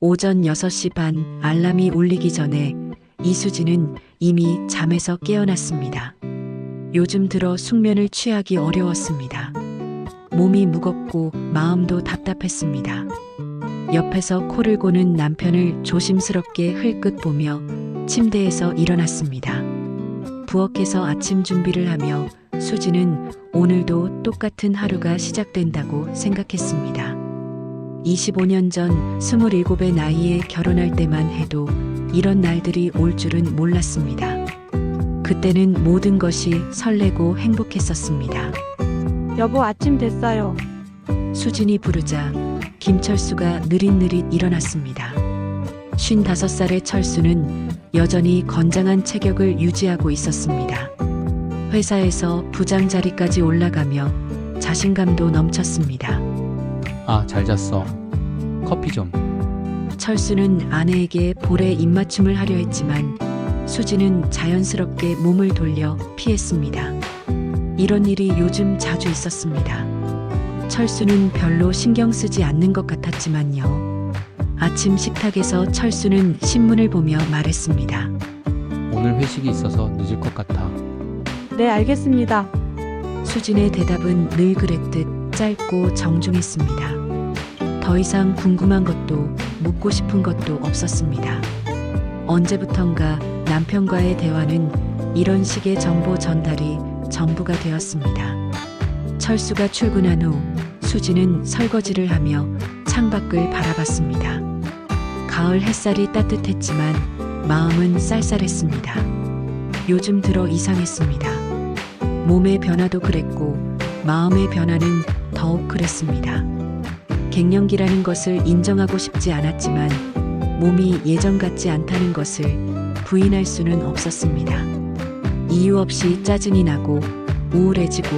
오전 6시 반 알람이 울리기 전에 이수진은 이미 잠에서 깨어났습니다. 요즘 들어 숙면을 취하기 어려웠습니다. 몸이 무겁고 마음도 답답했습니다. 옆에서 코를 고는 남편을 조심스럽게 흘끗 보며 침대에서 일어났습니다. 부엌에서 아침 준비를 하며 수지는 오늘도 똑같은 하루가 시작된다고 생각했습니다. 25년 전 27의 나이에 결혼할 때만 해도 이런 날들이 올 줄은 몰랐습니다. 그때는 모든 것이 설레고 행복했었습니다. 여보, 아침 됐어요. 수진이 부르자 김철수가 느릿느릿 일어났습니다. 55살의 철수는 여전히 건장한 체격을 유지하고 있었습니다. 회사에서 부장 자리까지 올라가며 자신감도 넘쳤습니다. 아, 잘 잤어. 커피 좀. 철수는 아내에게 볼에 입맞춤을 하려 했지만 수지는 자연스럽게 몸을 돌려 피했습니다. 이런 일이 요즘 자주 있었습니다. 철수는 별로 신경 쓰지 않는 것 같았지만요. 아침 식탁에서 철수는 신문을 보며 말했습니다. 오늘 회식이 있어서 늦을 것 같아. 네, 알겠습니다. 수진의 대답은 늘 그랬듯 짧고 정중했습니다. 더 이상 궁금한 것도 묻고 싶은 것도 없었습니다. 언제부턴가 남편과의 대화는 이런 식의 정보 전달이 전부가 되었습니다. 철수가 출근한 후 수지는 설거지를 하며 창밖을 바라봤습니다. 가을 햇살이 따뜻했지만 마음은 쌀쌀했습니다. 요즘 들어 이상했습니다. 몸의 변화도 그랬고 마음의 변화는 더욱 그랬습니다. 갱년기라는 것을 인정하고 싶지 않았지만 몸이 예전 같지 않다는 것을 부인할 수는 없었습니다. 이유 없이 짜증이 나고 우울해지고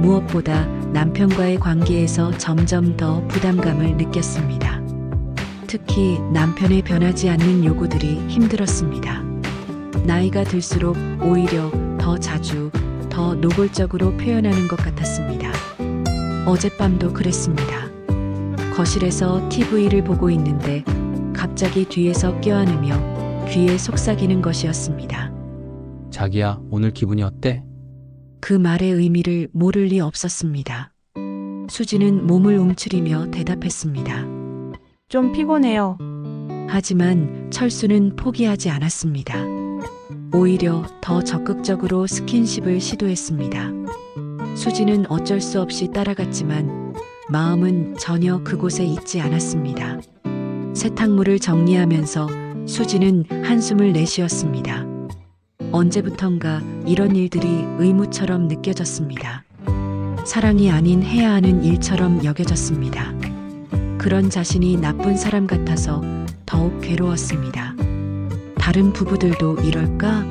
무엇보다 남편과의 관계에서 점점 더 부담감을 느꼈습니다. 특히 남편의 변하지 않는 요구들이 힘들었습니다. 나이가 들수록 오히려 더 자주, 더 노골적으로 표현하는 것 같았습니다. 어젯밤도 그랬습니다. 거실에서 TV를 보고 있는데 갑자기 뒤에서 껴안으며 귀에 속삭이는 것이었습니다. 자기야, 오늘 기분이 어때? 그 말의 의미를 모를 리 없었습니다. 수지는 몸을 움츠리며 대답했습니다. 좀 피곤해요. 하지만 철수는 포기하지 않았습니다. 오히려 더 적극적으로 스킨십을 시도했습니다. 수지는 어쩔 수 없이 따라갔지만 마음은 전혀 그곳에 있지 않았습니다. 세탁물을 정리하면서 수지는 한숨을 내쉬었습니다. 언제부턴가 이런 일들이 의무처럼 느껴졌습니다. 사랑이 아닌 해야 하는 일처럼 여겨졌습니다. 그런 자신이 나쁜 사람 같아서 더욱 괴로웠습니다. 다른 부부들도 이럴까?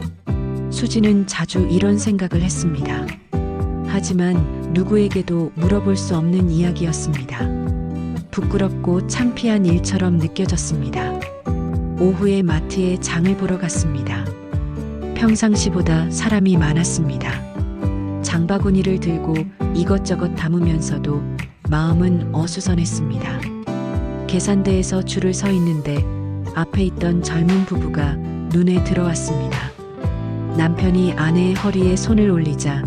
수지는 자주 이런 생각을 했습니다. 하지만 누구에게도 물어볼 수 없는 이야기였습니다. 부끄럽고 창피한 일처럼 느껴졌습니다. 오후에 마트에 장을 보러 갔습니다. 평상시보다 사람이 많았습니다. 장바구니를 들고 이것저것 담으면서도 마음은 어수선했습니다. 계산대에서 줄을 서 있는데 앞에 있던 젊은 부부가 눈에 들어왔습니다. 남편이 아내의 허리에 손을 올리자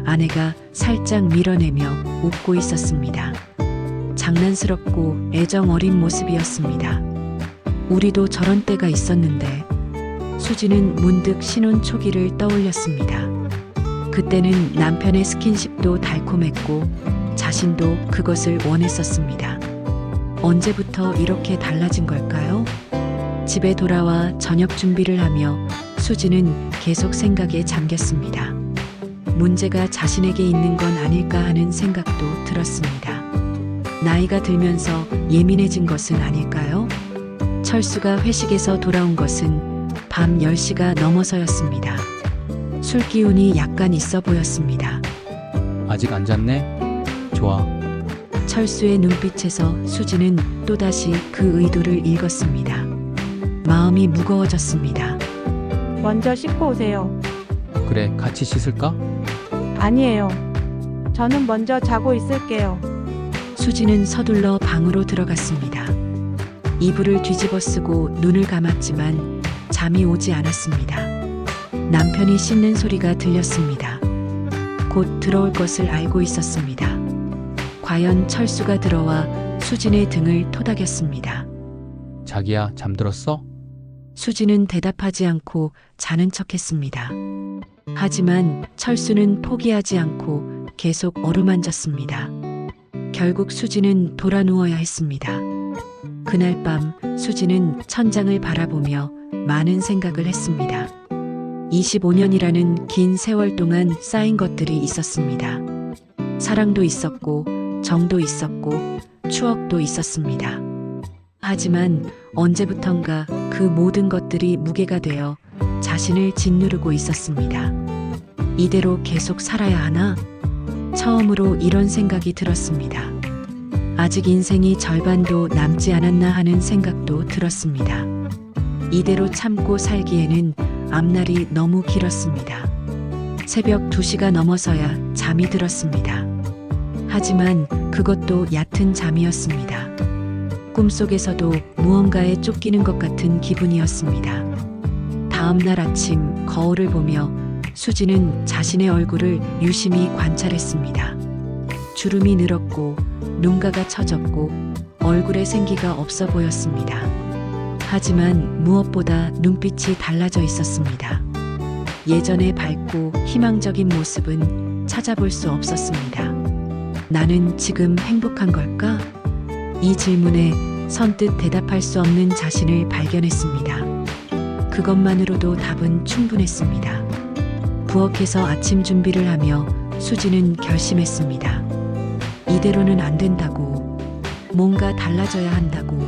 아내가 살짝 밀어내며 웃고 있었습니다. 장난스럽고 애정 어린 모습이었습니다. 우리도 저런 때가 있었는데 수지는 문득 신혼 초기를 떠올렸습니다. 그때는 남편의 스킨십도 달콤했고 자신도 그것을 원했었습니다. 언제부터 이렇게 달라진 걸까요? 집에 돌아와 저녁 준비를 하며 수지는 계속 생각에 잠겼습니다. 문제가 자신에게 있는 건 아닐까 하는 생각도 들었습니다. 나이가 들면서 예민해진 것은 아닐까요? 철수가 회식에서 돌아온 것은 밤 10시가 넘어서였습니다. 술 기운이 약간 있어 보였습니다. 아직 안 잤네? 좋아. 철수의 눈빛에서 수지는 또다시 그 의도를 읽었습니다. 마음이 무거워졌습니다. 먼저 씻고 오세요. 그래, 같이 씻을까? 아니에요. 저는 먼저 자고 있을게요. 수지는 서둘러 방으로 들어갔습니다. 이불을 뒤집어 쓰고 눈을 감았지만 잠이 오지 않았습니다. 남편이 씻는 소리가 들렸습니다. 곧 들어올 것을 알고 있었습니다. 과연 철수가 들어와 수진의 등을 토닥였습니다. 자기야, 잠들었어? 수진은 대답하지 않고 자는 척했습니다. 하지만 철수는 포기하지 않고 계속 어루만졌습니다. 결국 수진은 돌아 누워야 했습니다. 그날 밤 수진은 천장을 바라보며 많은 생각을 했습니다. 25년이라는 긴 세월 동안 쌓인 것들이 있었습니다. 사랑도 있었고, 정도 있었고, 추억도 있었습니다. 하지만 언제부턴가 그 모든 것들이 무게가 되어 자신을 짓누르고 있었습니다. 이대로 계속 살아야 하나? 처음으로 이런 생각이 들었습니다. 아직 인생이 절반도 남지 않았나 하는 생각도 들었습니다. 이대로 참고 살기에는 앞날이 너무 길었습니다. 새벽 2시가 넘어서야 잠이 들었습니다. 하지만 그것도 얕은 잠이었습니다. 꿈속에서도 무언가에 쫓기는 것 같은 기분이었습니다. 다음 날 아침 거울을 보며 수지는 자신의 얼굴을 유심히 관찰했습니다. 주름이 늘었고 눈가가 처졌고 얼굴에 생기가 없어 보였습니다. 하지만 무엇보다 눈빛이 달라져 있었습니다. 예전의 밝고 희망적인 모습은 찾아볼 수 없었습니다. 나는 지금 행복한 걸까? 이 질문에 선뜻 대답할 수 없는 자신을 발견했습니다. 그것만으로도 답은 충분했습니다. 부엌에서 아침 준비를 하며 수지는 결심했습니다. 이대로는 안 된다고, 뭔가 달라져야 한다고.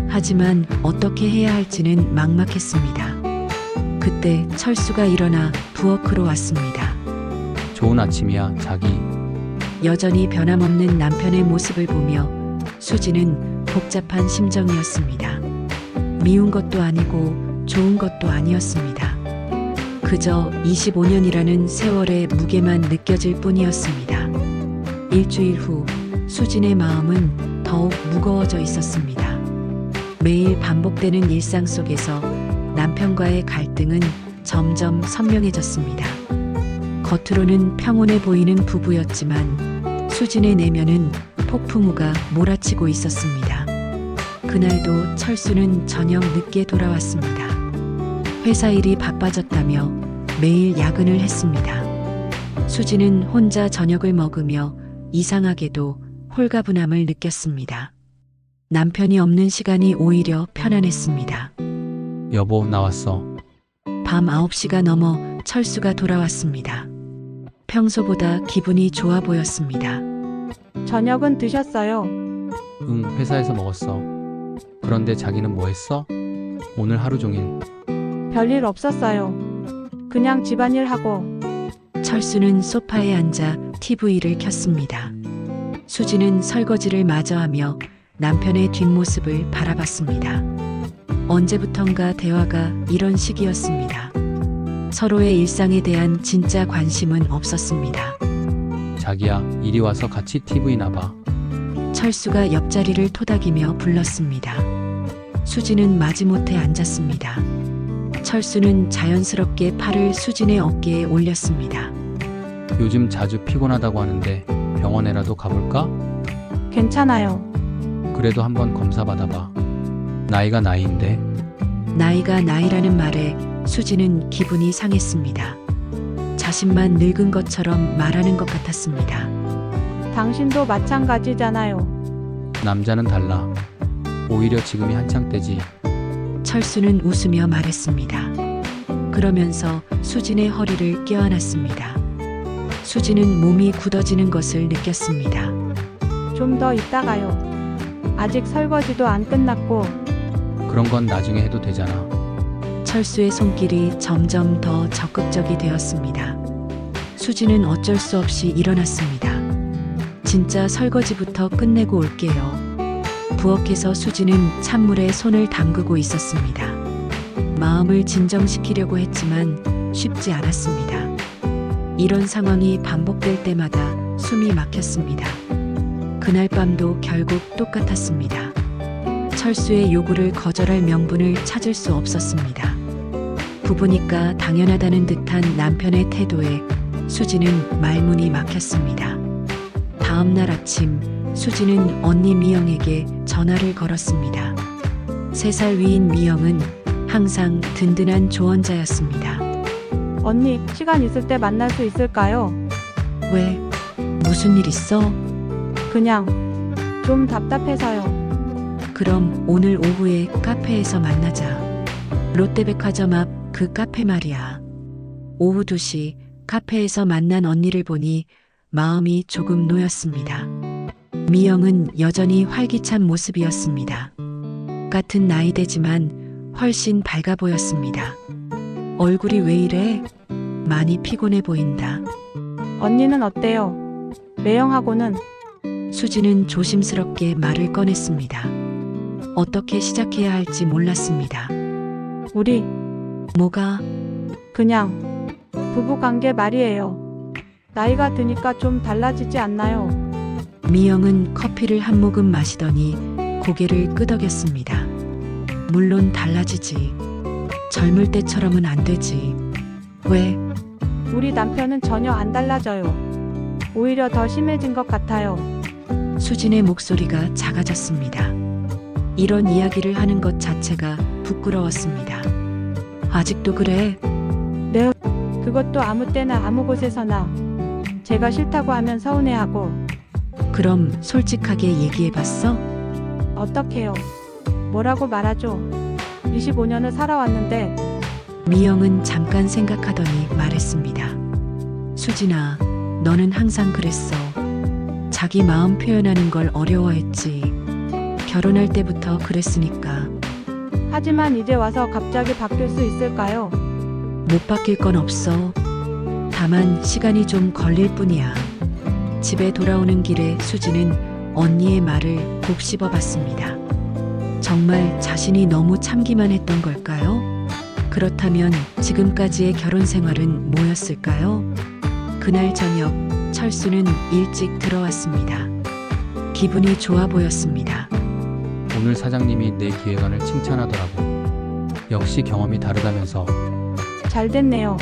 하지만 어떻게 해야 할지는 막막했습니다. 그때 철수가 일어나 부엌으로 왔습니다. 좋은 아침이야, 자기. 여전히 변함없는 남편의 모습을 보며 수지는 복잡한 심정이었습니다. 미운 것도 아니고 좋은 것도 아니었습니다. 그저 25년이라는 세월의 무게만 느껴질 뿐이었습니다. 일주일 후 수진의 마음은 더욱 무거워져 있었습니다. 매일 반복되는 일상 속에서 남편과의 갈등은 점점 선명해졌습니다. 겉으로는 평온해 보이는 부부였지만 수진의 내면은 폭풍우가 몰아치고 있었습니다. 그날도 철수는 저녁 늦게 돌아왔습니다. 회사 일이 바빠졌다며 매일 야근을 했습니다. 수진은 혼자 저녁을 먹으며 이상하게도 홀가분함을 느꼈습니다. 남편이 없는 시간이 오히려 편안했습니다. 여보, 나왔어. 밤 9시가 넘어 철수가 돌아왔습니다. 평소보다 기분이 좋아 보였습니다. 저녁은 드셨어요? 응, 회사에서 먹었어. 그런데 자기는 뭐 했어? 오늘 하루 종일. 별일 없었어요. 그냥 집안일 하고. 철수는 소파에 앉아 TV를 켰습니다. 수지는 설거지를 마저 하며 남편의 뒷모습을 바라봤습니다. 언제부턴가 대화가 이런 식이었습니다. 서로의 일상에 대한 진짜 관심은 없었습니다. 자기야, 이리 와서 같이 TV나 봐. 철수가 옆자리를 토닥이며 불렀습니다. 수지는 마지못해 앉았습니다. 철수는 자연스럽게 팔을 수진의 어깨에 올렸습니다. 요즘 자주 피곤하다고 하는데 병원에라도 가볼까? 괜찮아요. 그래도 한번 검사 받아봐. 나이가 나이인데. 나이가 나이라는 말에 수지는 기분이 상했습니다. 자신만 늙은 것처럼 말하는 것 같았습니다. 당신도 마찬가지잖아요. 남자는 달라. 오히려 지금이 한창 때지. 철수는 웃으며 말했습니다. 그러면서 수진의 허리를 껴안았습니다. 수진은 몸이 굳어지는 것을 느꼈습니다. 좀 더 있다가요. 아직 설거지도 안 끝났고. 그런 건 나중에 해도 되잖아. 철수의 손길이 점점 더 적극적이 되었습니다. 수지는 어쩔 수 없이 일어났습니다. 진짜 설거지부터 끝내고 올게요. 부엌에서 수지는 찬물에 손을 담그고 있었습니다. 마음을 진정시키려고 했지만 쉽지 않았습니다. 이런 상황이 반복될 때마다 숨이 막혔습니다. 그날 밤도 결국 똑같았습니다. 철수의 요구를 거절할 명분을 찾을 수 없었습니다. 부부니까 당연하다는 듯한 남편의 태도에 수지는 말문이 막혔습니다. 다음 날 아침 수지는 언니 미영에게 전화를 걸었습니다. 3살 위인 미영은 항상 든든한 조언자였습니다. 언니, 시간 있을 때 만날 수 있을까요? 왜? 무슨 일 있어? 그냥 좀 답답해서요. 그럼 오늘 오후에 카페에서 만나자. 롯데백화점 앞 그 카페 말이야. 오후 2시 카페에서 만난 언니를 보니 마음이 조금 놓였습니다. 미영은 여전히 활기찬 모습이었습니다. 같은 나이대지만 훨씬 밝아 보였습니다. 얼굴이 왜 이래? 많이 피곤해 보인다. 언니는 어때요? 매형하고는 수지는 조심스럽게 말을 꺼냈습니다. 어떻게 시작해야 할지 몰랐습니다. 우리 뭐가? 그냥 부부 관계 말이에요. 나이가 드니까 좀 달라지지 않나요? 미영은 커피를 한 모금 마시더니 고개를 끄덕였습니다. 물론 달라지지. 젊을 때처럼은 안 되지. 왜? 우리 남편은 전혀 안 달라져요. 오히려 더 심해진 것 같아요. 수진의 목소리가 작아졌습니다. 이런 이야기를 하는 것 자체가 부끄러웠습니다. 아직도 그래? 그것도 아무 때나 아무 곳에서나 제가 싫다고 하면 서운해하고 그럼 솔직하게 얘기해봤어? 어떡해요? 뭐라고 말하죠? 25년을 살아왔는데 미영은 잠깐 생각하더니 말했습니다. 수진아, 너는 항상 그랬어. 자기 마음 표현하는 걸 어려워했지. 결혼할 때부터 그랬으니까. 하지만 이제 와서 갑자기 바뀔 수 있을까요? 못 바뀔 건 없어. 다만 시간이 좀 걸릴 뿐이야. 집에 돌아오는 길에 수지는 언니의 말을 곱씹어 봤습니다. 정말 자신이 너무 참기만 했던 걸까요? 그렇다면 지금까지의 결혼 생활은 뭐였을까요? 그날 저녁 철수는 일찍 들어왔습니다. 기분이 좋아 보였습니다. 오늘 사장님이 내 기획안을 칭찬하더라고. 역시 경험이 다르다면서. 잘 됐네요.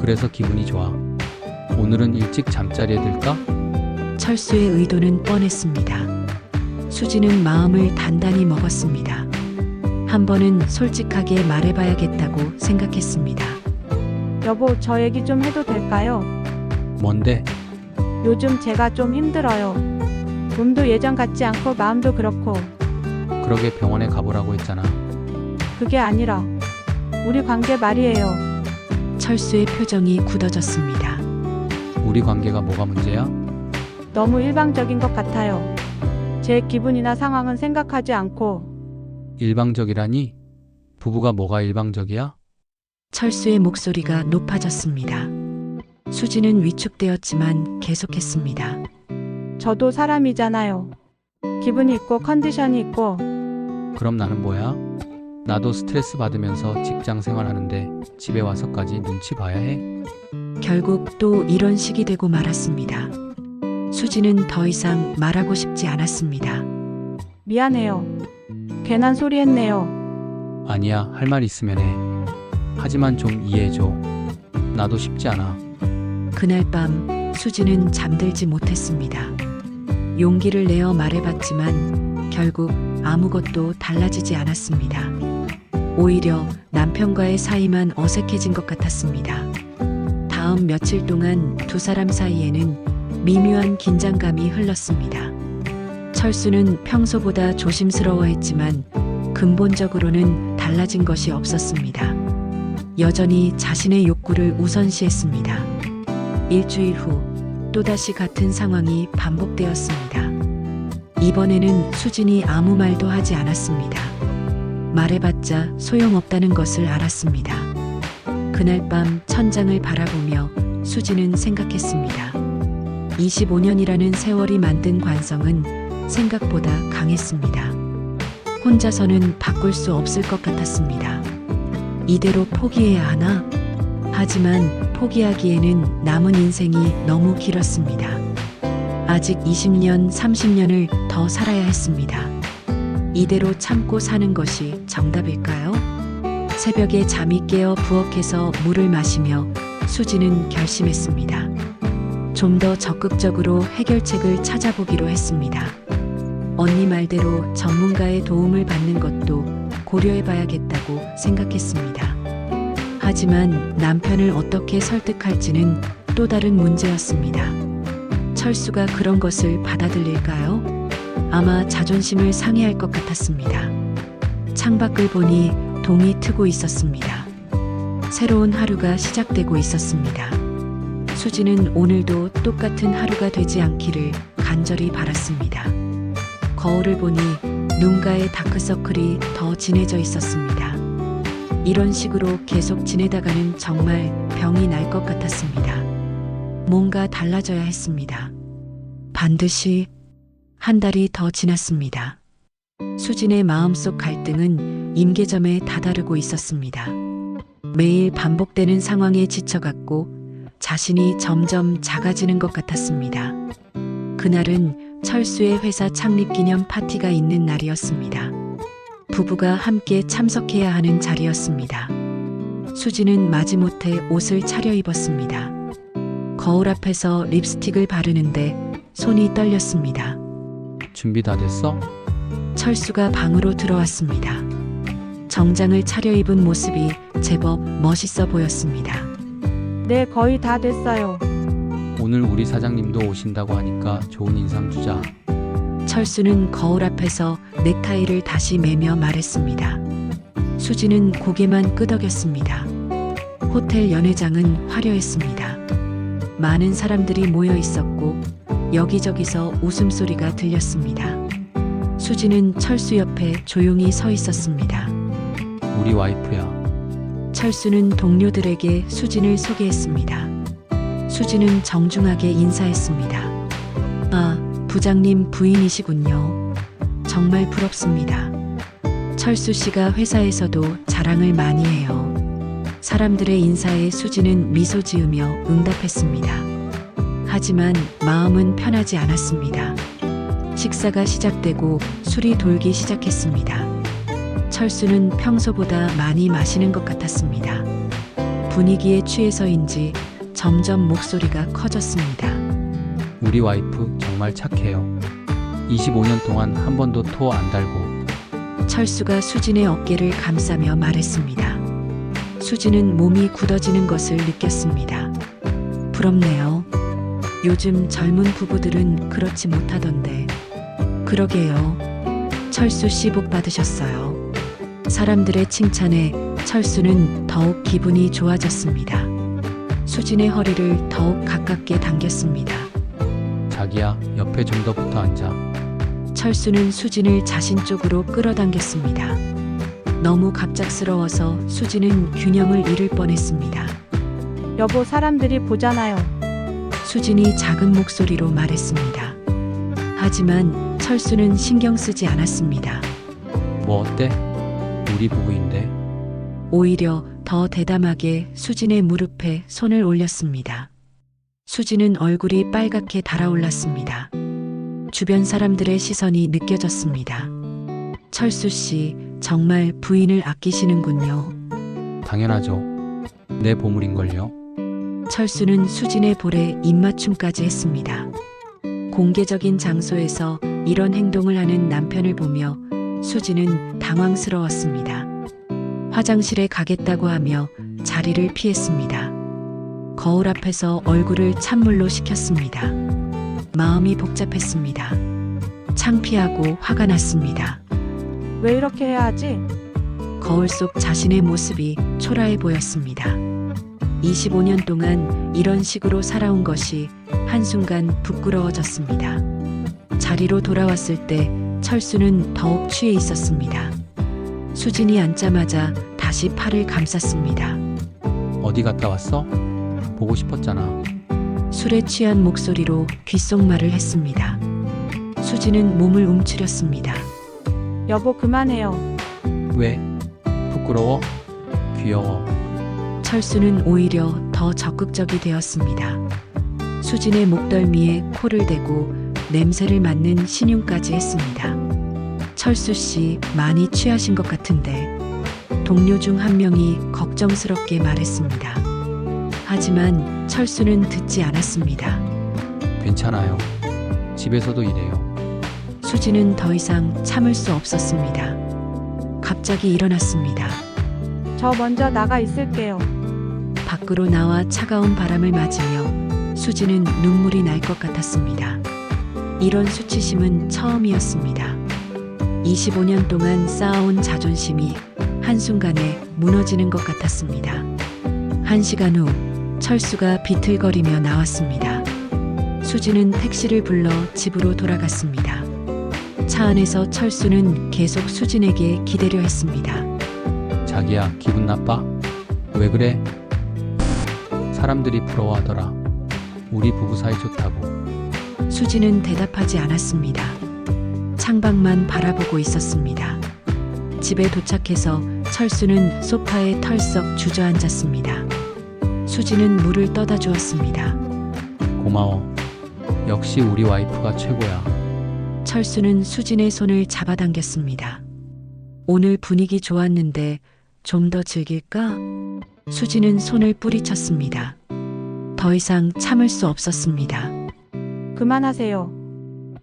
그래서 기분이 좋아. 오늘은 일찍 잠자리에 들까? 철수의 의도는 뻔했습니다. 수지는 마음을 단단히 먹었습니다. 한 번은 솔직하게 말해봐야겠다고 생각했습니다. 여보, 저 얘기 좀 해도 될까요? 뭔데? 요즘 제가 좀 힘들어요. 몸도 예전 같지 않고 마음도 그렇고 그러게 병원에 가보라고 했잖아. 그게 아니라 우리 관계 말이에요. 철수의 표정이 굳어졌습니다. 우리 관계가 뭐가 문제야? 너무 일방적인 것 같아요. 제 기분이나 상황은 생각하지 않고 일방적이라니? 부부가 뭐가 일방적이야? 철수의 목소리가 높아졌습니다. 수지는 위축되었지만 계속했습니다. 저도 사람이잖아요. 기분이 있고 컨디션이 있고 그럼 나는 뭐야? 나도 스트레스 받으면서 직장 생활하는데 집에 와서까지 눈치 봐야 해? 결국 또 이런 식이 되고 말았습니다. 수지는 더 이상 말하고 싶지 않았습니다. 미안해요. 괜한 소리 했네요. 아니야, 할 말 있으면 해. 하지만 좀 이해해줘. 나도 쉽지 않아. 그날 밤 수지는 잠들지 못했습니다. 용기를 내어 말해봤지만 결국 아무것도 달라지지 않았습니다. 오히려 남편과의 사이만 어색해진 것 같았습니다. 다음 며칠 동안 두 사람 사이에는 미묘한 긴장감이 흘렀습니다. 철수는 평소보다 조심스러워했지만 근본적으로는 달라진 것이 없었습니다. 여전히 자신의 욕구를 우선시했습니다. 일주일 후 또다시 같은 상황이 반복되었습니다. 이번에는 수진이 아무 말도 하지 않았습니다. 말해봤자 소용없다는 것을 알았습니다. 그날 밤 천장을 바라보며 수진은 생각했습니다. 25년이라는 세월이 만든 관성은 생각보다 강했습니다. 혼자서는 바꿀 수 없을 것 같았습니다. 이대로 포기해야 하나? 하지만 포기하기에는 남은 인생이 너무 길었습니다. 아직 20년, 30년을 더 살아야 했습니다. 이대로 참고 사는 것이 정답일까요? 새벽에 잠이 깨어 부엌에서 물을 마시며 수지는 결심했습니다. 좀 더 적극적으로 해결책을 찾아보기로 했습니다. 언니 말대로 전문가의 도움을 받는 것도 고려해봐야겠다고 생각했습니다. 하지만 남편을 어떻게 설득할지는 또 다른 문제였습니다. 철수가 그런 것을 받아들일까요? 아마 자존심을 상해할 것 같았습니다. 창밖을 보니 동이 트고 있었습니다. 새로운 하루가 시작되고 있었습니다. 수지는 오늘도 똑같은 하루가 되지 않기를 간절히 바랐습니다. 거울을 보니 눈가에 다크서클이 더 진해져 있었습니다. 이런 식으로 계속 지내다가는 정말 병이 날 것 같았습니다. 뭔가 달라져야 했습니다. 반드시. 한 달이 더 지났습니다. 수진의 마음속 갈등은 임계점에 다다르고 있었습니다. 매일 반복되는 상황에 지쳐갔고 자신이 점점 작아지는 것 같았습니다. 그날은 철수의 회사 창립 기념 파티가 있는 날이었습니다. 부부가 함께 참석해야 하는 자리였습니다. 수지는 마지못해 옷을 차려입었습니다. 거울 앞에서 립스틱을 바르는데 손이 떨렸습니다. 준비 다 됐어? 철수가 방으로 들어왔습니다. 정장을 차려입은 모습이 제법 멋있어 보였습니다. 네, 거의 다 됐어요. 오늘 우리 사장님도 오신다고 하니까 좋은 인상 주자. 철수는 거울 앞에서 넥타이를 다시 매며 말했습니다. 수지는 고개만 끄덕였습니다. 호텔 연회장은 화려했습니다. 많은 사람들이 모여 있었고 여기저기서 웃음소리가 들렸습니다. 수지는 철수 옆에 조용히 서 있었습니다. 우리 와이프야. 철수는 동료들에게 수진을 소개했습니다. 수진은 정중하게 인사했습니다. 아, 부장님 부인이시군요. 정말 부럽습니다. 철수 씨가 회사에서도 자랑을 많이 해요. 사람들의 인사에 수진은 미소 지으며 응답했습니다. 하지만 마음은 편하지 않았습니다. 식사가 시작되고 술이 돌기 시작했습니다. 철수는 평소보다 많이 마시는 것 같았습니다. 분위기에 취해서인지 점점 목소리가 커졌습니다. 우리 와이프 정말 착해요. 25년 동안 한 번도 토 안 달고. 철수가 수진의 어깨를 감싸며 말했습니다. 수진은 몸이 굳어지는 것을 느꼈습니다. 부럽네요. 요즘 젊은 부부들은 그렇지 못하던데. 그러게요. 철수 씨 복 받으셨어요. 사람들의 칭찬에 철수는 더욱 기분이 좋아졌습니다. 수진의 허리를 더욱 가깝게 당겼습니다. 자기야, 옆에 좀 더 붙어 앉아. 철수는 수진을 자신 쪽으로 끌어당겼습니다. 너무 갑작스러워서 수진은 균형을 잃을 뻔했습니다. 여보, 사람들이 보잖아요. 수진이 작은 목소리로 말했습니다. 하지만 철수는 신경 쓰지 않았습니다. 뭐 어때? 우리 부부인데. 오히려 더 대담하게 수진의 무릎에 손을 올렸습니다. 수진은 얼굴이 빨갛게 달아올랐습니다. 주변 사람들의 시선이 느껴졌습니다. 철수 씨, 정말 부인을 아끼시는군요. 당연하죠. 내 보물인걸요. 철수는 수진의 볼에 입맞춤까지 했습니다. 공개적인 장소에서 이런 행동을 하는 남편을 보며 수진은 당황스러웠습니다. 화장실에 가겠다고 하며 자리를 피했습니다. 거울 앞에서 얼굴을 찬물로 식혔습니다. 마음이 복잡했습니다. 창피하고 화가 났습니다. 왜 이렇게 해야 하지? 거울 속 자신의 모습이 초라해 보였습니다. 25년 동안 이런 식으로 살아온 것이 한순간 부끄러워졌습니다. 자리로 돌아왔을 때 철수는 더욱 취해 있었습니다. 수진이 앉자마자 다시 팔을 감쌌습니다. 어디 갔다 왔어? 보고 싶었잖아. 술에 취한 목소리로 귓속말을 했습니다. 수진은 몸을 움츠렸습니다. 여보, 그만해요. 왜? 부끄러워? 귀여워. 철수는 오히려 더 적극적이 되었습니다. 수진의 목덜미에 코를 대고 냄새를 맡는 신용까지 했습니다. 철수 씨 많이 취하신 것 같은데 동료 중 한 명이 걱정스럽게 말했습니다. 하지만 철수는 듣지 않았습니다. 괜찮아요. 집에서도 이래요. 수지는 더 이상 참을 수 없었습니다. 갑자기 일어났습니다. 저 먼저 나가 있을게요. 밖으로 나와 차가운 바람을 맞으며 수지는 눈물이 날 것 같았습니다. 이런 수치심은 처음이었습니다. 25년 동안 쌓아온 자존심이 한순간에 무너지는 것 같았습니다. 1시간 후 철수가 비틀거리며 나왔습니다. 수지는 택시를 불러 집으로 돌아갔습니다. 차 안에서 철수는 계속 수진에게 기대려 했습니다. 자기야, 기분 나빠? 왜 그래? 사람들이 부러워하더라. 우리 부부 사이 좋다고. 수지는 대답하지 않았습니다. 창밖만 바라보고 있었습니다. 집에 도착해서 철수는 소파에 털썩 주저앉았습니다. 수지는 물을 떠다 주었습니다. 고마워. 역시 우리 와이프가 최고야. 철수는 수진의 손을 잡아당겼습니다. 오늘 분위기 좋았는데 좀 더 즐길까? 수진은 손을 뿌리쳤습니다. 더 이상 참을 수 없었습니다. 그만하세요.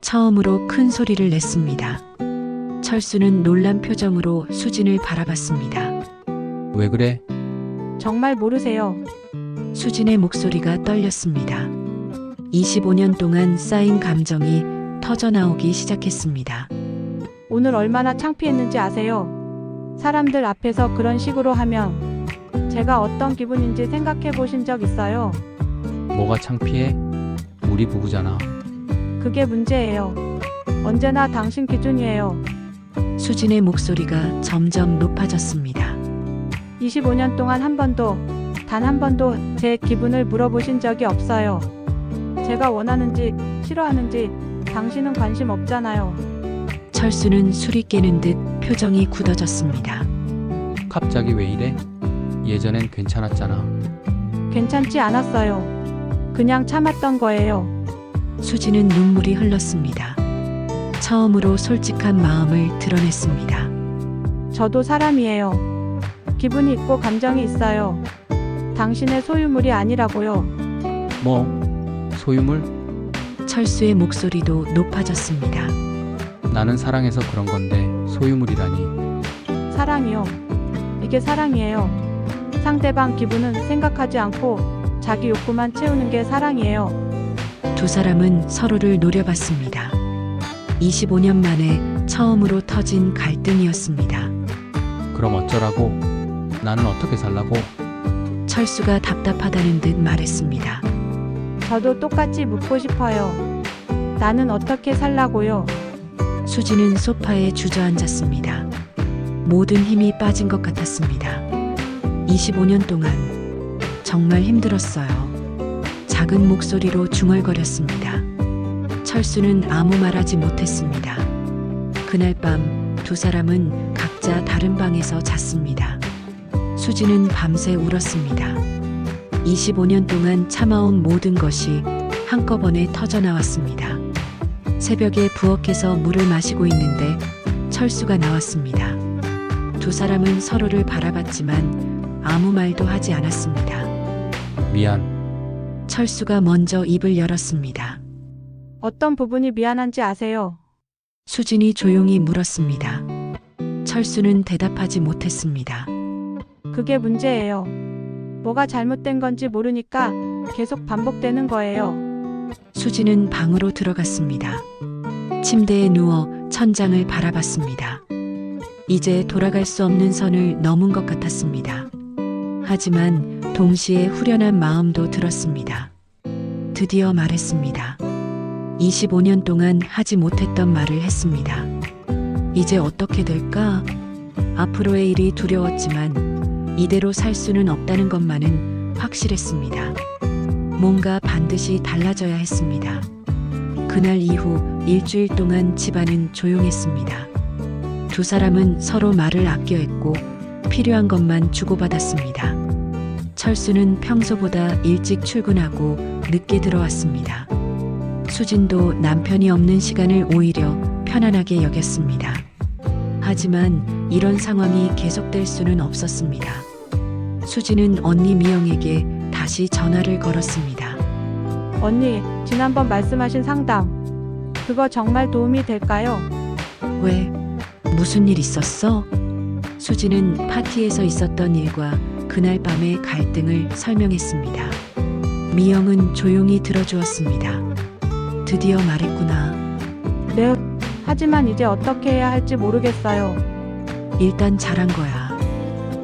처음으로 큰 소리를 냈습니다. 철수는 놀란 표정으로 수진을 바라봤습니다. 왜 그래? 정말 모르세요. 수진의 목소리가 떨렸습니다. 25년 동안 쌓인 감정이 터져나오기 시작했습니다. 오늘 얼마나 창피했는지 아세요? 사람들 앞에서 그런 식으로 하면 제가 어떤 기분인지 생각해 보신 적 있어요? 뭐가 창피해? 우리 부부잖아. 그게 문제예요. 언제나 당신 기준이에요. 수진의 목소리가 점점 높아졌습니다. 25년 동안 한 번도, 단 한 번도 제 기분을 물어보신 적이 없어요. 제가 원하는지 싫어하는지 당신은 관심 없잖아요. 철수는 술이 깨는 듯 표정이 굳어졌습니다. 갑자기 왜 이래? 예전엔 괜찮았잖아. 괜찮지 않았어요. 그냥 참았던 거예요. 수지는 눈물이 흘렀습니다. 처음으로 솔직한 마음을 드러냈습니다. 저도 사람이에요. 기분이 있고 감정이 있어요. 당신의 소유물이 아니라고요. 뭐? 소유물? 철수의 목소리도 높아졌습니다. 나는 사랑해서 그런 건데 소유물이라니. 사랑이요. 이게 사랑이에요. 상대방 기분은 생각하지 않고 자기 욕구만 채우는 게 사랑이에요. 두 사람은 서로를 노려봤습니다. 25년 만에 처음으로 터진 갈등이었습니다. 그럼 어쩌라고? 나는 어떻게 살라고? 철수가 답답하다는 듯 말했습니다. 저도 똑같이 묻고 싶어요. 나는 어떻게 살라고요? 수지는 소파에 주저앉았습니다. 모든 힘이 빠진 것 같았습니다. 25년 동안 정말 힘들었어요. 작은 목소리로 중얼거렸습니다. 철수는 아무 말하지 못했습니다. 그날 밤 두 사람은 각자 다른 방에서 잤습니다. 수지는 밤새 울었습니다. 25년 동안 참아온 모든 것이 한꺼번에 터져나왔습니다. 새벽에 부엌에서 물을 마시고 있는데 철수가 나왔습니다. 두 사람은 서로를 바라봤지만 아무 말도 하지 않았습니다. 미안. 철수가 먼저 입을 열었습니다. 어떤 부분이 미안한지 아세요? 수진이 조용히 물었습니다. 철수는 대답하지 못했습니다. 그게 문제예요. 뭐가 잘못된 건지 모르니까 계속 반복되는 거예요. 수지는 방으로 들어갔습니다. 침대에 누워 천장을 바라봤습니다. 이제 돌아갈 수 없는 선을 넘은 것 같았습니다. 하지만 동시에 후련한 마음도 들었습니다. 드디어 말했습니다. 25년 동안 하지 못했던 말을 했습니다. 이제 어떻게 될까? 앞으로의 일이 두려웠지만 이대로 살 수는 없다는 것만은 확실했습니다. 뭔가 반드시 달라져야 했습니다. 그날 이후 일주일 동안 집안은 조용했습니다. 두 사람은 서로 말을 아껴 했고 필요한 것만 주고받았습니다. 철수는 평소보다 일찍 출근하고 늦게 들어왔습니다. 수진도 남편이 없는 시간을 오히려 편안하게 여겼습니다. 하지만 이런 상황이 계속될 수는 없었습니다. 수지는 언니 미영에게 다시 전화를 걸었습니다. 언니, 지난번 말씀하신 상담. 그거 정말 도움이 될까요? 왜? 무슨 일 있었어? 수지는 파티에서 있었던 일과 그날 밤의 갈등을 설명했습니다. 미영은 조용히 들어주었습니다. 드디어 말했구나. 네. 하지만 이제 어떻게 해야 할지 모르겠어요. 일단 잘한 거야.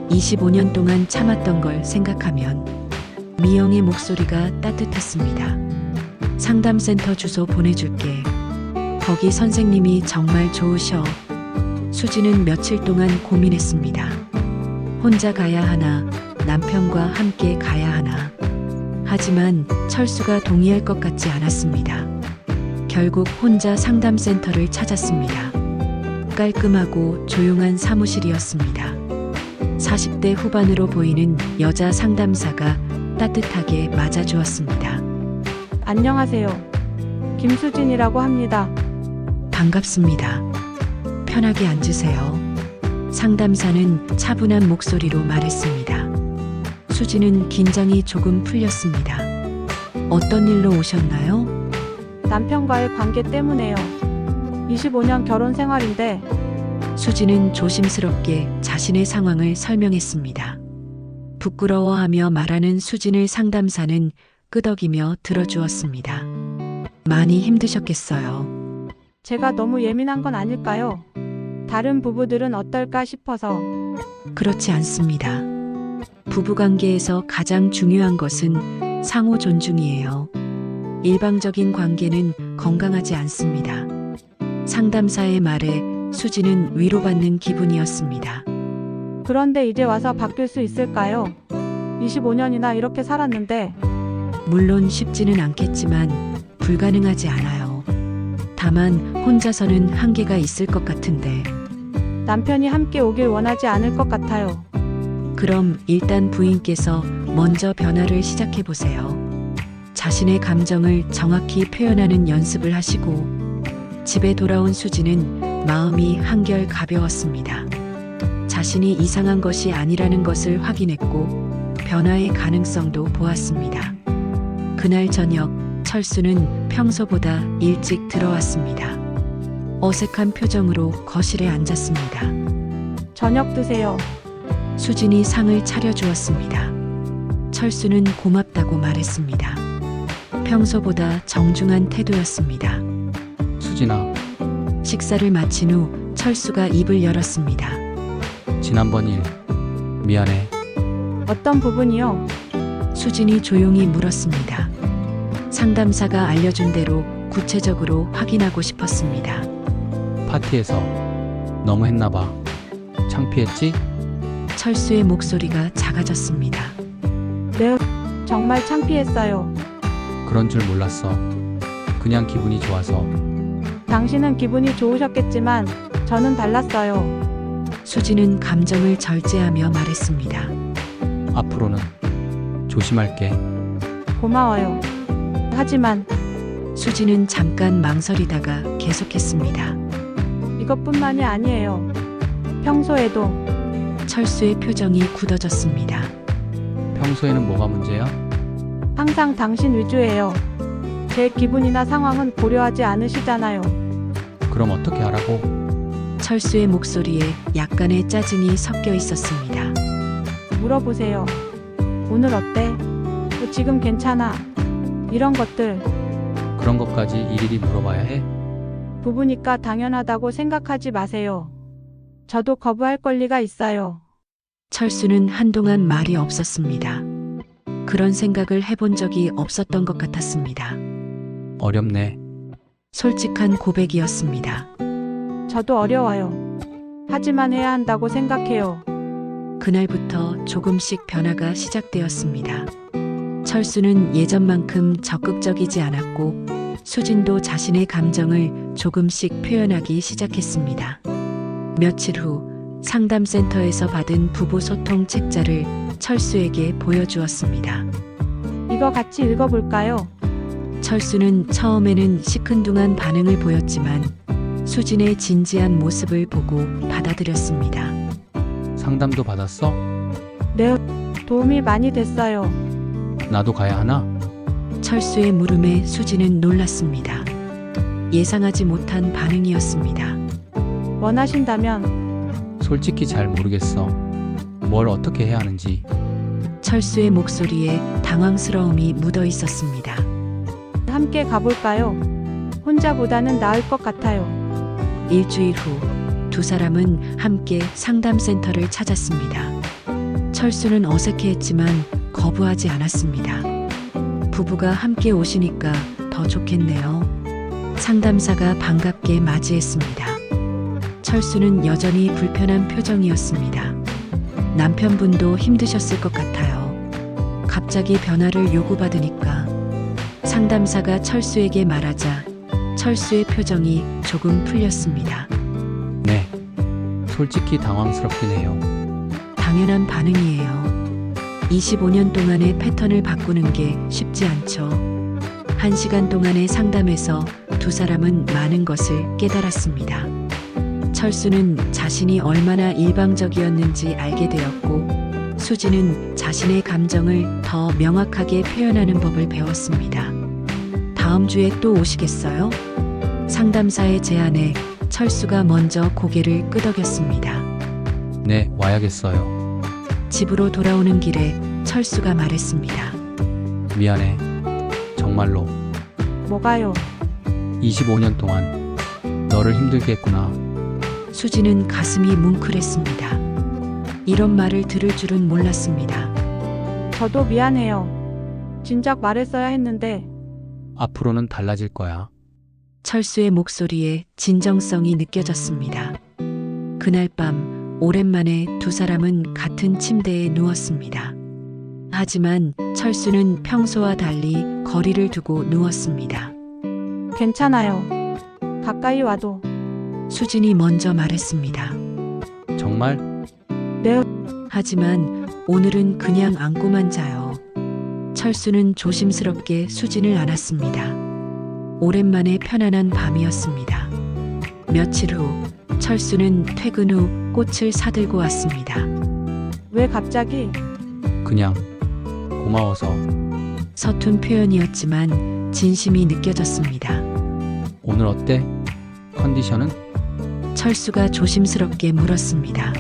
25년 동안 참았던 걸 생각하면 미영의 목소리가 따뜻했습니다. 상담센터 주소 보내줄게. 거기 선생님이 정말 좋으셔. 수지는 며칠 동안 고민했습니다. 혼자 가야 하나, 남편과 함께 가야 하나. 하지만 철수가 동의할 것 같지 않았습니다. 결국 혼자 상담센터를 찾았습니다. 깔끔하고 조용한 사무실이었습니다. 40대 후반으로 보이는 여자 상담사가 따뜻하게 맞아주었습니다. 안녕하세요. 김수진이라고 합니다. 반갑습니다. 편하게 앉으세요. 상담사는 차분한 목소리로 말했습니다. 수지는 긴장이 조금 풀렸습니다. 어떤 일로 오셨나요? 남편과의 관계 때문에요. 25년 결혼 생활인데 수지는 조심스럽게 자신의 상황을 설명했습니다. 부끄러워하며 말하는 수진을 상담사는 끄덕이며 들어주었습니다. 많이 힘드셨겠어요. 제가 너무 예민한 건 아닐까요? 다른 부부들은 어떨까 싶어서. 그렇지 않습니다. 부부관계에서 가장 중요한 것은 상호 존중이에요. 일방적인 관계는 건강하지 않습니다. 상담사의 말에 수지는 위로받는 기분이었습니다. 그런데 이제 와서 바뀔 수 있을까요? 25년이나 이렇게 살았는데. 물론 쉽지는 않겠지만 불가능하지 않아요. 다만 혼자서는 한계가 있을 것 같은데. 남편이 함께 오길 원하지 않을 것 같아요. 그럼 일단 부인께서 먼저 변화를 시작해 보세요. 자신의 감정을 정확히 표현하는 연습을 하시고. 집에 돌아온 수지는 마음이 한결 가벼웠습니다. 자신이 이상한 것이 아니라는 것을 확인했고 변화의 가능성도 보았습니다. 그날 저녁 철수는 평소보다 일찍 들어왔습니다. 어색한 표정으로 거실에 앉았습니다. 저녁 드세요. 수진이 상을 차려주었습니다. 철수는 고맙다고 말했습니다. 평소보다 정중한 태도였습니다. 수진아, 식사를 마친 후 철수가 입을 열었습니다. 지난번 일 미안해. 어떤 부분이요? 수진이 조용히 물었습니다. 상담사가 알려준 대로 구체적으로 확인하고 싶었습니다. 파티에서 너무 했나 봐. 창피했지? 철수의 목소리가 작아졌습니다. 네, 정말 창피했어요. 그런 줄 몰랐어. 그냥 기분이 좋아서. 당신은 기분이 좋으셨겠지만 저는 달랐어요. 수지는 감정을 절제하며 말했습니다. 앞으로는 조심할게. 고마워요. 하지만 수지는 잠깐 망설이다가 계속했습니다. 이것뿐만이 아니에요. 평소에도 철수의 표정이 굳어졌습니다. 평소에는 뭐가 문제야? 항상 당신 위주예요. 제 기분이나 상황은 고려하지 않으시잖아요. 그럼 어떻게 하라고? 철수의 목소리에 약간의 짜증이 섞여 있었습니다. 물어보세요. 오늘 어때? 지금 괜찮아? 이런 것들. 그런 것까지 일일이 물어봐야 해? 부부니까 당연하다고 생각하지 마세요. 저도 거부할 권리가 있어요. 철수는 한동안 말이 없었습니다. 그런 생각을 해본 적이 없었던 것 같았습니다. 어렵네. 솔직한 고백이었습니다. 저도 어려워요. 하지만 해야 한다고 생각해요. 그날부터 조금씩 변화가 시작되었습니다. 철수는 예전만큼 적극적이지 않았고 수진도 자신의 감정을 조금씩 표현하기 시작했습니다. 며칠 후 상담센터에서 받은 부부 소통 책자를 철수에게 보여주었습니다. 이거 같이 읽어볼까요? 철수는 처음에는 시큰둥한 반응을 보였지만 수진의 진지한 모습을 보고 받아들였습니다. 상담도 받았어? 네, 도움이 많이 됐어요. 나도 가야 하나? 철수의 물음에 수진은 놀랐습니다. 예상하지 못한 반응이었습니다. 원하신다면 솔직히 잘 모르겠어. 뭘 어떻게 해야 하는지. 철수의 목소리에 당황스러움이 묻어 있었습니다. 함께 가볼까요? 혼자보다는 나을 것 같아요. 일주일 후 두 사람은 함께 상담센터를 찾았습니다. 철수는 어색해했지만 거부하지 않았습니다. 부부가 함께 오시니까 더 좋겠네요. 상담사가 반갑게 맞이했습니다. 철수는 여전히 불편한 표정이었습니다. 남편분도 힘드셨을 것 같아요. 갑자기 변화를 요구받으니까. 상담사가 철수에게 말하자 철수의 표정이 조금 풀렸습니다. 네. 솔직히 당황스럽긴 해요. 당연한 반응이에요. 25년 동안의 패턴을 바꾸는 게 쉽지 않죠. 1시간 동안의 상담에서 두 사람은 많은 것을 깨달았습니다. 철수는 자신이 얼마나 일방적이었는지 알게 되었고, 수지는 자신의 감정을 더 명확하게 표현하는 법을 배웠습니다. 다음 주에 또 오시겠어요? 상담사의 제안에 철수가 먼저 고개를 끄덕였습니다. 네, 와야겠어요. 집으로 돌아오는 길에 철수가 말했습니다. 미안해. 정말로. 뭐가요? 25년 동안 너를 힘들게 했구나. 수지는 가슴이 뭉클했습니다. 이런 말을 들을 줄은 몰랐습니다. 저도 미안해요. 진작 말했어야 했는데 앞으로는 달라질 거야. 철수의 목소리에 진정성이 느껴졌습니다. 그날 밤 오랜만에 두 사람은 같은 침대에 누웠습니다. 하지만 철수는 평소와 달리 거리를 두고 누웠습니다. 괜찮아요. 가까이 와도. 수진이 먼저 말했습니다. 정말? 네, 하지만 오늘은 그냥 안고만 자요. 철수는 조심스럽게 수진을 안았습니다. 오랜만에 편안한 밤이었습니다. 며칠 후 철수는 퇴근 후 꽃을 사들고 왔습니다. 왜 갑자기? 그냥 고마워서. 서툰 표현이었지만 진심이 느껴졌습니다. 오늘 어때? 컨디션은? 철수가 조심스럽게 물었습니다.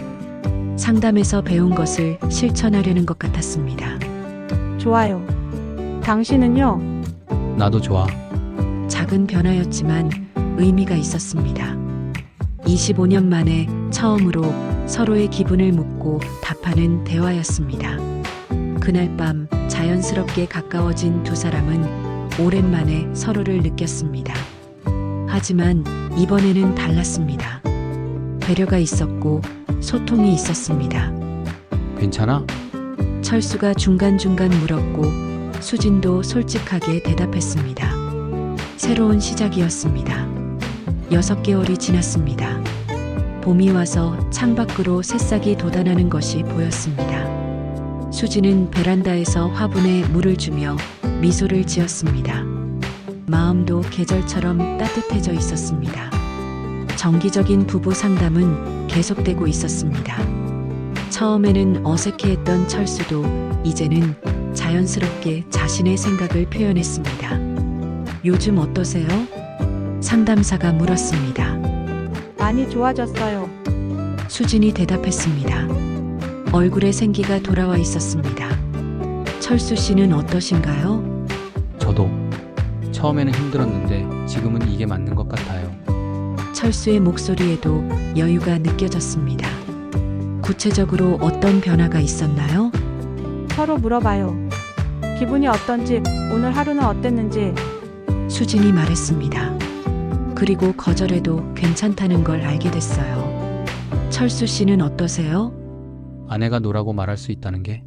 상담에서 배운 것을 실천하려는 것 같았습니다. 좋아요. 당신은요? 나도 좋아. 작은 변화였지만 의미가 있었습니다. 25년 만에 처음으로 서로의 기분을 묻고 답하는 대화였습니다. 그날 밤 자연스럽게 가까워진 두 사람은 오랜만에 서로를 느꼈습니다. 하지만 이번에는 달랐습니다. 배려가 있었고 소통이 있었습니다. 괜찮아? 철수가 중간중간 물었고 수진도 솔직하게 대답했습니다. 새로운 시작이었습니다. 6개월이 지났습니다. 봄이 와서 창밖으로 새싹이 돋아나는 것이 보였습니다. 수지는 베란다에서 화분에 물을 주며 미소를 지었습니다. 마음도 계절처럼 따뜻해져 있었습니다. 정기적인 부부 상담은 계속되고 있었습니다. 처음에는 어색해했던 철수도 이제는 자연스럽게 자신의 생각을 표현했습니다. 요즘 어떠세요? 상담사가 물었습니다. 많이 좋아졌어요. 수진이 대답했습니다. 얼굴에 생기가 돌아와 있었습니다. 철수 씨는 어떠신가요? 저도 처음에는 힘들었는데 지금은 이게 맞는 것 같아요. 철수의 목소리에도 여유가 느껴졌습니다. 구체적으로 어떤 변화가 있었나요? 서로 물어봐요. 기분이 어떤지, 오늘 하루는 어땠는지. 수진이 말했습니다. 그리고 거절해도 괜찮다는 걸 알게 됐어요. 철수 씨는 어떠세요? 아내가 노라고 말할 수 있다는 게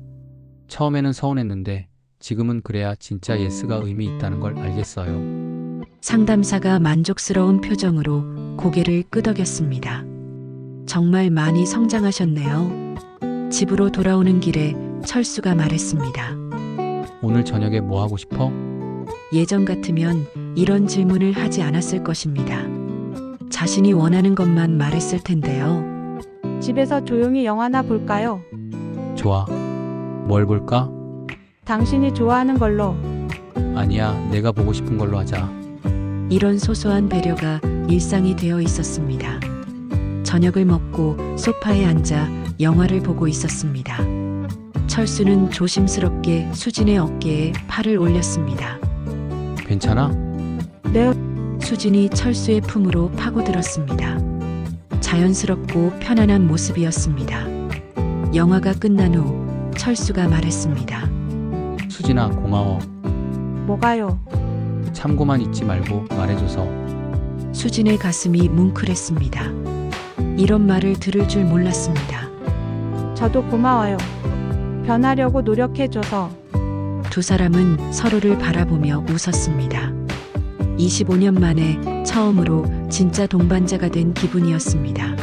처음에는 서운했는데 지금은 그래야 진짜 예스가 의미 있다는 걸 알겠어요. 상담사가 만족스러운 표정으로 고개를 끄덕였습니다. 정말 많이 성장하셨네요. 집으로 돌아오는 길에 철수가 말했습니다. 오늘 저녁에 뭐 하고 싶어? 예전 같으면 이런 질문을 하지 않았을 것입니다. 자신이 원하는 것만 말했을 텐데요. 집에서 조용히 영화나 볼까요? 좋아. 뭘 볼까? 당신이 좋아하는 걸로. 아니야, 내가 보고 싶은 걸로 하자. 이런 소소한 배려가 일상이 되어 있었습니다. 저녁을 먹고 소파에 앉아 영화를 보고 있었습니다. 철수는 조심스럽게 수진의 어깨에 팔을 올렸습니다. 괜찮아? 네, 수진이 철수의 품으로 파고들었습니다. 자연스럽고 편안한 모습이었습니다. 영화가 끝난 후 철수가 말했습니다. 수진아, 고마워. 뭐가요? 참고만 잊지 말고 말해줘서. 수진의 가슴이 뭉클했습니다. 이런 말을 들을 줄 몰랐습니다. 저도 고마워요. 변하려고 노력해줘서. 두 사람은 서로를 바라보며 웃었습니다. 25년 만에 처음으로 진짜 동반자가 된 기분이었습니다.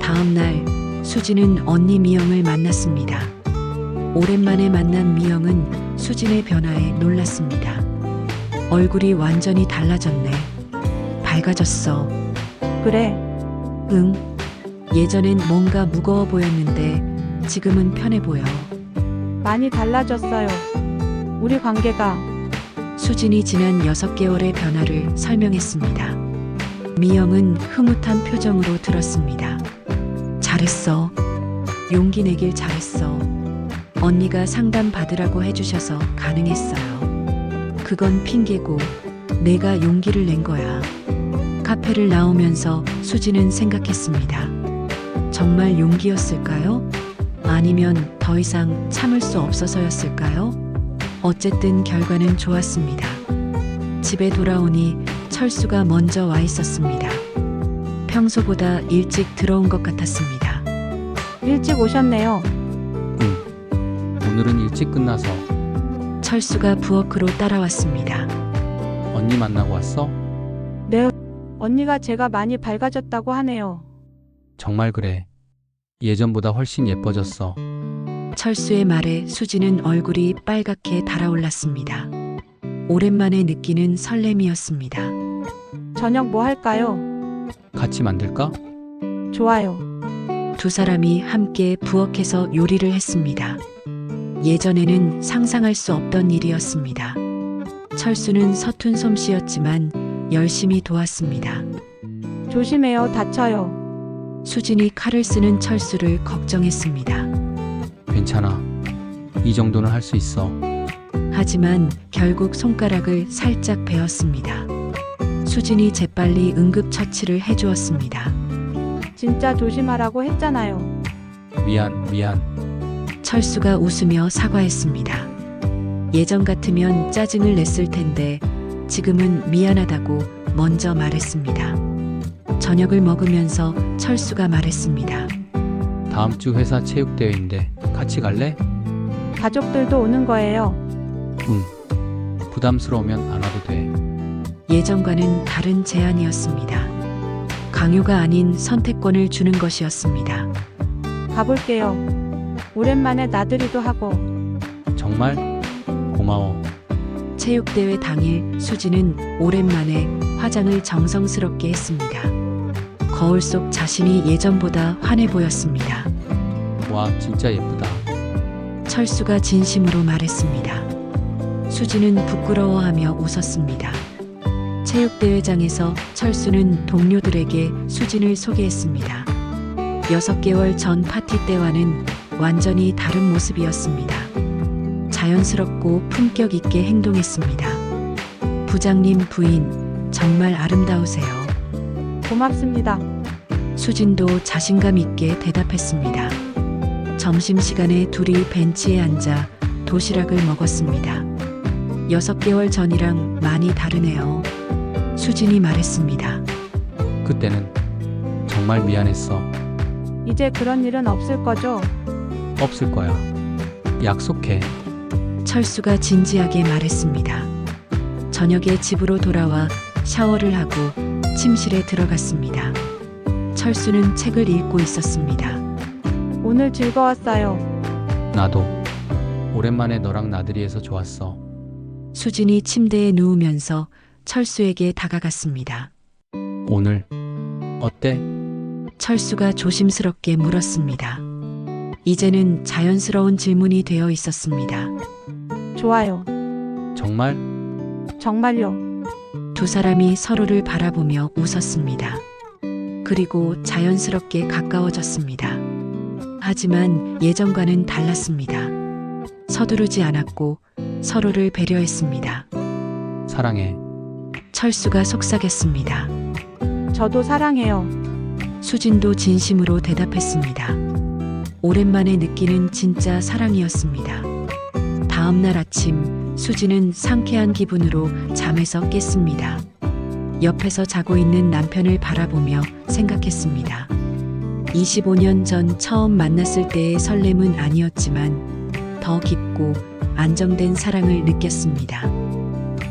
다음 날 수진은 언니 미영을 만났습니다. 오랜만에 만난 미영은 수진의 변화에 놀랐습니다. 얼굴이 완전히 달라졌네. 밝아졌어. 그래, 응. 예전엔 뭔가 무거워 보였는데 지금은 편해 보여. 많이 달라졌어요. 우리 관계가. 수진이 지난 6개월의 변화를 설명했습니다. 미영은 흐뭇한 표정으로 들었습니다. 잘했어. 용기 내길 잘했어. 언니가 상담 받으라고 해주셔서 가능했어요. 그건 핑계고 내가 용기를 낸 거야. 카페를 나오면서 수진은 생각했습니다. 정말 용기였을까요? 아니면 더 이상 참을 수 없어서였을까요? 어쨌든 결과는 좋았습니다. 집에 돌아오니 철수가 먼저 와 있었습니다. 평소보다 일찍 들어온 것 같았습니다. 일찍 오셨네요. 오늘은 일찍 끝나서. 철수가 부엌으로 따라왔습니다. 언니 만나고 왔어? 네, 언니가 제가 많이 밝아졌다고 하네요. 정말 그래. 예전보다 훨씬 예뻐졌어. 철수의 말에 수지는 얼굴이 빨갛게 달아올랐습니다. 오랜만에 느끼는 설렘이었습니다. 저녁 뭐 할까요? 같이 만들까? 좋아요. 두 사람이 함께 부엌에서 요리를 했습니다. 예전에는 상상할 수 없던 일이었습니다. 철수는 서툰 솜씨였지만 열심히 도왔습니다. 조심해요. 다쳐요. 수진이 칼을 쓰는 철수를 걱정했습니다. 괜찮아. 이 정도는 할 수 있어. 하지만 결국 손가락을 살짝 베었습니다. 수진이 재빨리 응급처치를 해주었습니다. 진짜 조심하라고 했잖아요. 미안. 철수가 웃으며 사과했습니다. 예전 같으면 짜증을 냈을 텐데 지금은 미안하다고 먼저 말했습니다. 저녁을 먹으면서 철수가 말했습니다. 다음 주 회사 체육대회인데 같이 갈래? 가족들도 오는 거예요. 부담스러우면 안 와도 돼. 예전과는 다른 제안이었습니다. 강요가 아닌 선택권을 주는 것이었습니다. 가볼게요. 오랜만에 나들이도 하고. 정말? 고마워. 체육대회 당일 수지는 오랜만에 화장을 정성스럽게 했습니다. 거울 속 자신이 예전보다 환해 보였습니다. 와, 진짜 예쁘다. 철수가 진심으로 말했습니다. 수지는 부끄러워하며 웃었습니다. 체육대회장에서 철수는 동료들에게 수진을 소개했습니다. 6개월 전 파티 때와는 완전히 다른 모습이었습니다. 자연스럽고 품격 있게 행동했습니다. 부장님 부인, 정말 아름다우세요. 고맙습니다. 수진도 자신감 있게 대답했습니다. 점심시간에 둘이 벤치에 앉아 도시락을 먹었습니다. 6개월 전이랑 많이 다르네요. 수진이 말했습니다. 그때는 정말 미안했어. 이제 그런 일은 없을 거죠? 없을 거야. 약속해. 철수가 진지하게 말했습니다. 저녁에 집으로 돌아와 샤워를 하고 침실에 들어갔습니다. 철수는 책을 읽고 있었습니다. 오늘 즐거웠어요. 나도. 오랜만에 너랑 나들이해서 좋았어. 수진이 침대에 누우면서 철수에게 다가갔습니다. 오늘 어때? 철수가 조심스럽게 물었습니다. 이제는 자연스러운 질문이 되어 있었습니다. 좋아요. 정말? 정말요. 두 사람이 서로를 바라보며 웃었습니다. 그리고 자연스럽게 가까워졌습니다. 하지만 예전과는 달랐습니다. 서두르지 않았고 서로를 배려했습니다. 사랑해. 철수가 속삭였습니다. 저도 사랑해요. 수진도 진심으로 대답했습니다. 오랜만에 느끼는 진짜 사랑이었습니다. 다음 날 아침 수진은 상쾌한 기분으로 잠에서 깼습니다. 옆에서 자고 있는 남편을 바라보며 생각했습니다. 25년 전 처음 만났을 때의 설렘은 아니었지만 더 깊고 안정된 사랑을 느꼈습니다.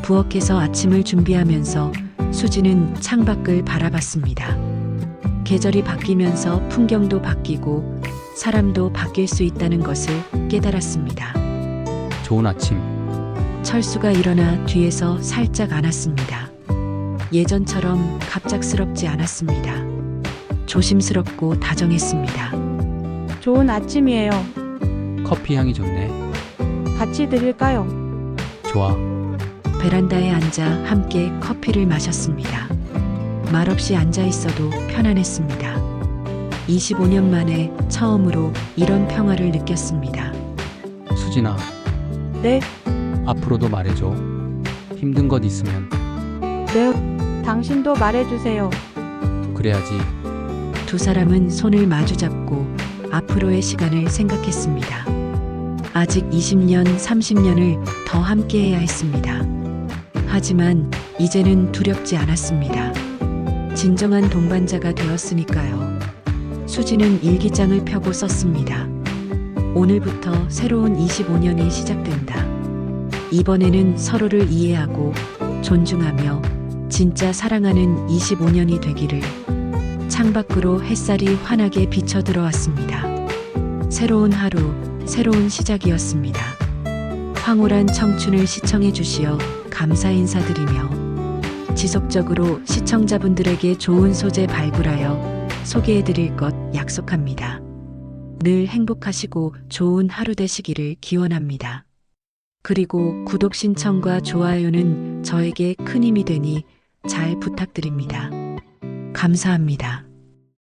부엌에서 아침을 준비하면서 수진은 창밖을 바라봤습니다. 계절이 바뀌면서 풍경도 바뀌고 사람도 바뀔 수 있다는 것을 깨달았습니다. 좋은 아침. 철수가 일어나 뒤에서 살짝 안았습니다. 예전처럼 갑작스럽지 않았습니다. 조심스럽고 다정했습니다. 좋은 아침이에요. 커피 향이 좋네. 같이 드릴까요? 좋아. 베란다에 앉아 함께 커피를 마셨습니다. 말없이 앉아 있어도 편안했습니다. 25년 만에 처음으로 이런 평화를 느꼈습니다. 수진아, 네, 앞으로도 말해줘. 힘든 것 있으면. 네. 당신도 말해주세요. 그래야지. 두 사람은 손을 마주잡고 앞으로의 시간을 생각했습니다. 아직 20년, 30년을 더 함께해야 했습니다. 하지만 이제는 두렵지 않았습니다. 진정한 동반자가 되었으니까요. 수지는 일기장을 펴고 썼습니다. 오늘부터 새로운 25년이 시작된다. 이번에는 서로를 이해하고 존중하며 진짜 사랑하는 25년이 되기를. 창밖으로 햇살이 환하게 비쳐 들어왔습니다. 새로운 하루, 새로운 시작이었습니다. 황홀한 청춘을 시청해 주시어 감사 인사드리며 지속적으로 시청자분들에게 좋은 소재 발굴하여 소개해 드릴 것 약속합니다. 늘 행복하시고 좋은 하루 되시기를 기원합니다. 그리고 구독 신청과 좋아요는 저에게 큰 힘이 되니 잘 부탁드립니다. 감사합니다.